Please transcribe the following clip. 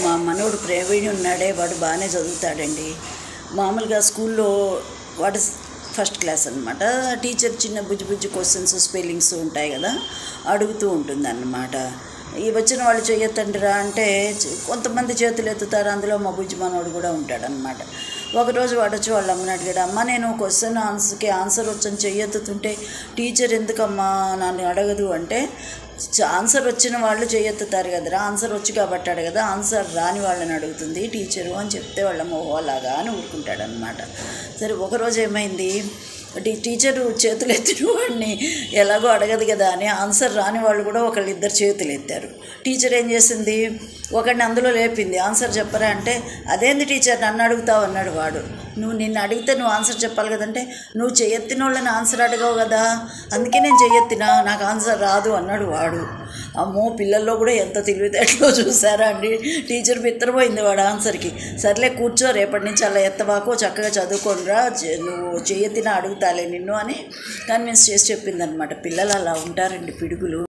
మా మనోడు ప్రవీణ్ ఉన్నాడే, వాడు బాగానే చదువుతాడండి. మామూలుగా స్కూల్లో వాడు ఫస్ట్ క్లాస్ అనమాట. టీచర్ చిన్న బుజ్జి బుజ్జి క్వశ్చన్స్, స్పెల్లింగ్స్ ఉంటాయి కదా, అడుగుతూ ఉంటుంది అన్నమాట. ఈ వచ్చిన వాళ్ళు చేయొద్దండిరా అంటే కొంతమంది చేతులు ఎత్తుతారు. అందులో మా బుజ్జి మనోడు కూడా ఉంటాడనమాట. ఒకరోజు వాడు వచ్చి వాళ్ళ అమ్మని అడిగాడు, అమ్మ నేను క్వశ్చన్ ఆన్సర్ వచ్చని చెయ్యెత్తుతుంటే టీచర్ ఎందుకమ్మా నన్ను అడగదు అంటే, ఆన్సర్ వచ్చిన వాళ్ళు చేయెత్తుతారు కదరా, ఆన్సర్ వచ్చి కాబట్టి అడగదా, ఆన్సర్ రాని వాళ్ళని అడుగుతుంది టీచరు అని చెప్తే వాళ్ళ మోహలాగా అని ఊరుకుంటాడనమాట. సరే ఒకరోజు ఏమైంది, టీచరు చేతులు ఎత్తిన వాడిని ఎలాగో అడగదు కదా అని ఆన్సర్ రాని వాళ్ళు కూడా ఒకళ్ళిద్దరు చేతులు ఎత్తారు. టీచర్ ఏం చేసింది, ఒకడిని అందులో లేపింది, ఆన్సర్ చెప్పరా అంటే, అదేంది టీచర్ నన్ను అడుగుతావు అన్నాడు వాడు. నిన్ను అడిగితే నువ్వు ఆన్సర్ చెప్పాలి కదంటే, నువ్వు చేయెత్తిన వాళ్ళని ఆన్సర్ అడగవు కదా, అందుకే నేను చేయెత్తినా, నాకు ఆన్సర్ రాదు అన్నాడు వాడు. అమ్మో, పిల్లల్లో కూడా ఎంత తెలివితేటలో చూసారా అండి. టీచర్ బిత్తరపోయింది వాడు ఆన్సర్కి. సర్లే కూర్చో, రేపటి నుంచి అలా ఎత్తబాకో, చక్కగా చదువుకోనరా, నువ్వు చేయెత్తినా అడుగుతాలే నిన్ను అని కన్విన్స్ చేసి చెప్పిందనమాట. పిల్లలు అలా ఉంటారండి, పిడుగులు.